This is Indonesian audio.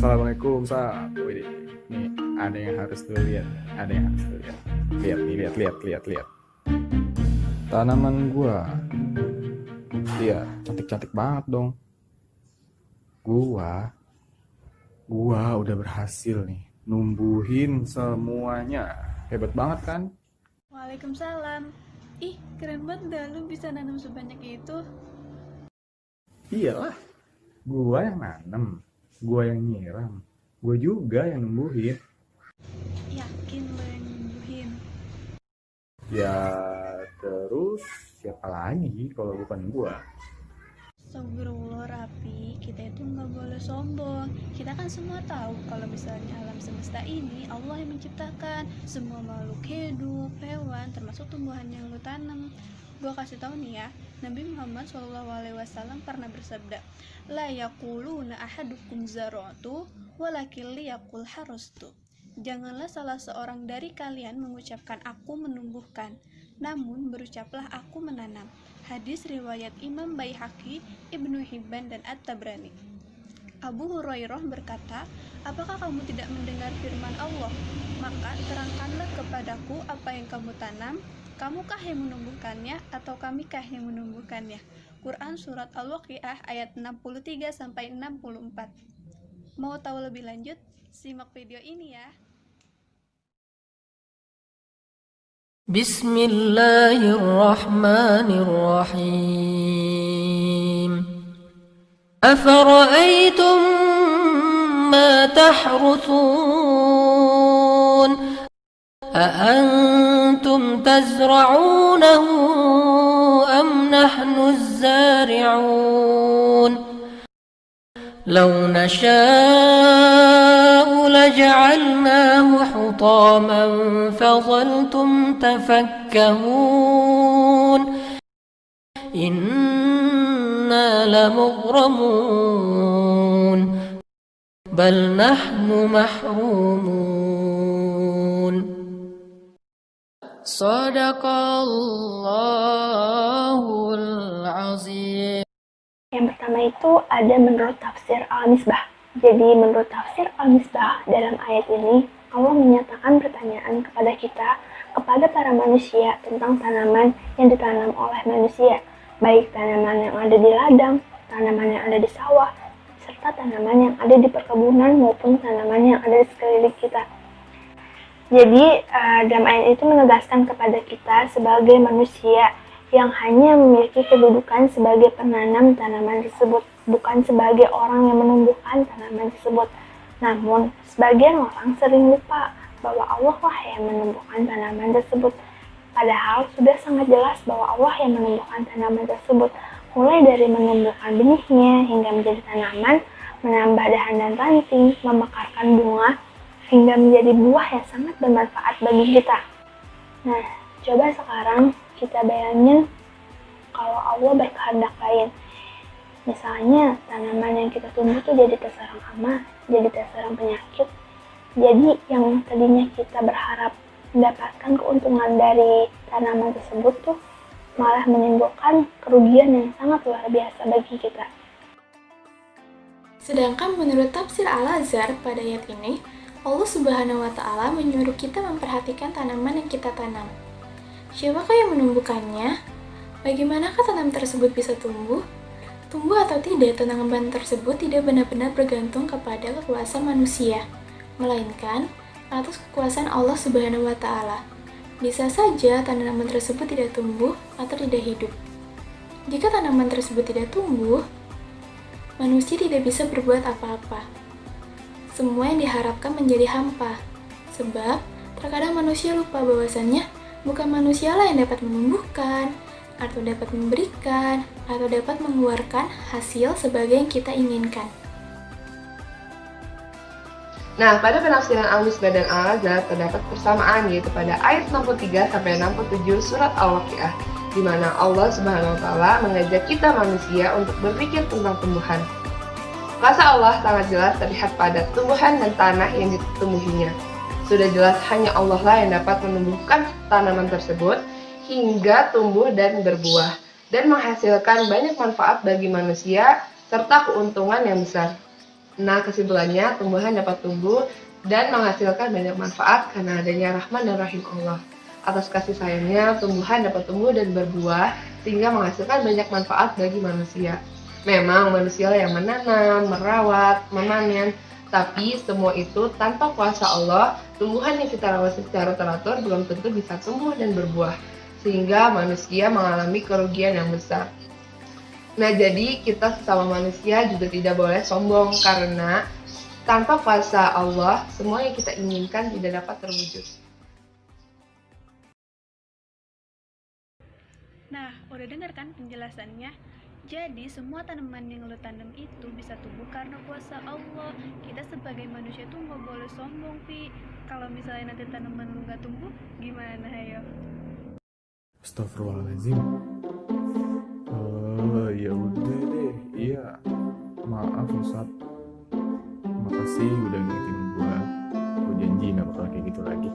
Assalamualaikum, Sa. Wih, nih ada yang harus lu lihat. Ada yang harus lu lihat. Lihat nih, lihat. Tanaman gua. Lihat, cantik-cantik banget dong. Gua, gua udah berhasil nih numbuhin semuanya. Hebat banget kan? Waalaikumsalam. Ih, keren banget dah lu bisa nanam sebanyak itu. Iyalah, gua yang nanam, gua yang nyiram, gua juga yang numbuhin. Yakin lo yang nyembuhin? Ya, terus siapa lagi kalau bukan gua? Astagfirullah Rapi, kita itu nggak boleh sombong. Kita kan semua tahu kalau misalnya alam semesta ini Allah yang menciptakan semua makhluk hidup, hewan, termasuk tumbuhan yang lu tanam. Gua kasih tahu nih ya, Nabi Muhammad SAW pernah bersabda, La yaquluna ahadukum zara'tu walakin liyaqul harastu. Janganlah salah seorang dari kalian mengucapkan aku menumbuhkan, namun berucaplah aku menanam. Hadis riwayat Imam Baihaqi, Ibnu Hibban dan At-Tabrani. Abu Hurairah berkata, apakah kamu tidak mendengar firman Allah? Maka terangkanlah kepadaku apa yang kamu tanam. Kamukah yang menumbuhkannya atau kamikah yang menumbuhkannya? Quran Surat Al-Waqiah ayat 63-64. Mau tahu lebih lanjut? Simak video ini ya. بسم الله الرحمن الرحيم أفرأيتم ما تحرثون أأنتم تزرعونه أم نحن الزارعون لو نشاء لجعلناه حطاما فظلتم تفكهون إنا لمغرمون بل نحن محرومون صدق الله العظيم. Yang pertama itu ada menurut tafsir Al-Misbah. Jadi menurut tafsir Al-Misbah dalam ayat ini, Allah menyatakan pertanyaan kepada kita, kepada para manusia tentang tanaman yang ditanam oleh manusia, baik tanaman yang ada di ladang, tanaman yang ada di sawah, serta tanaman yang ada di perkebunan maupun tanaman yang ada di sekeliling kita. Jadi dalam ayat itu menegaskan kepada kita sebagai manusia yang hanya memiliki kedudukan sebagai penanam tanaman tersebut, bukan sebagai orang yang menumbuhkan tanaman tersebut. Namun, sebagian orang sering lupa bahwa Allah lah yang menumbuhkan tanaman tersebut. Padahal sudah sangat jelas bahwa Allah yang menumbuhkan tanaman tersebut, mulai dari menumbuhkan benihnya hingga menjadi tanaman, menambah dahan dan ranting, memekarkan bunga, hingga menjadi buah yang sangat bermanfaat bagi kita. Nah, coba sekarang kita bayangin kalau Allah berkehendak lain. Misalnya tanaman yang kita tumbuh tuh jadi terserang hama, jadi terserang penyakit. Jadi yang tadinya kita berharap mendapatkan keuntungan dari tanaman tersebut tuh malah menimbulkan kerugian yang sangat luar biasa bagi kita. Sedangkan menurut tafsir Al-Azhar pada ayat ini, Allah Subhanahu wa Ta'ala menyuruh kita memperhatikan tanaman yang kita tanam. Siapakah yang menumbuhkannya? Bagaimanakah tanaman tersebut bisa tumbuh? Tumbuh atau tidak, tanaman tersebut tidak benar-benar bergantung kepada kekuasaan manusia, melainkan atas kekuasaan Allah Subhanahu wa Ta'ala. Bisa saja tanaman tersebut tidak tumbuh atau tidak hidup. Jika tanaman tersebut tidak tumbuh, manusia tidak bisa berbuat apa-apa. Semua yang diharapkan menjadi hampa, sebab terkadang manusia lupa bahwasannya bukan manusialah yang dapat menumbuhkan, atau dapat memberikan, atau dapat mengeluarkan hasil sebagai yang kita inginkan. Nah, pada penafsiran Al-Misbah dan Al-Azhar terdapat persamaan yaitu pada ayat 63-67 surat Al-Waqiah, di mana Allah Subhanahu wa Ta'ala mengajak kita manusia untuk berpikir tentang tumbuhan. Kuasa Allah sangat jelas terlihat pada tumbuhan dan tanah yang ditumbuhinya. Sudah jelas hanya Allah lah yang dapat menumbuhkan tanaman tersebut hingga tumbuh dan berbuah dan menghasilkan banyak manfaat bagi manusia serta keuntungan yang besar. Nah, kesimpulannya, tumbuhan dapat tumbuh dan menghasilkan banyak manfaat karena adanya Rahman dan Rahim Allah. Atas kasih sayangnya, tumbuhan dapat tumbuh dan berbuah sehingga menghasilkan banyak manfaat bagi manusia. Memang manusia yang menanam, merawat, memanen, tapi semua itu tanpa kuasa Allah, tumbuhan yang kita rawat secara teratur belum tentu bisa tumbuh dan berbuah, sehingga manusia mengalami kerugian yang besar. Nah, jadi kita sesama manusia juga tidak boleh sombong karena tanpa kuasa Allah, semua yang kita inginkan tidak dapat terwujud. Nah, udah dengar kan penjelasannya? Jadi, semua tanaman yang lo tanam itu bisa tumbuh karena kuasa Allah. Kita sebagai manusia tuh nggak boleh sombong, Pi. Kalau misalnya nanti tanaman lo nggak tumbuh, gimana, ayo? Astagfirullahaladzim. Ya udah deh. Iya. Maaf Ustaz. Makasih udah ngingetin gue. Gue janji gak bakal kayak gitu lagi.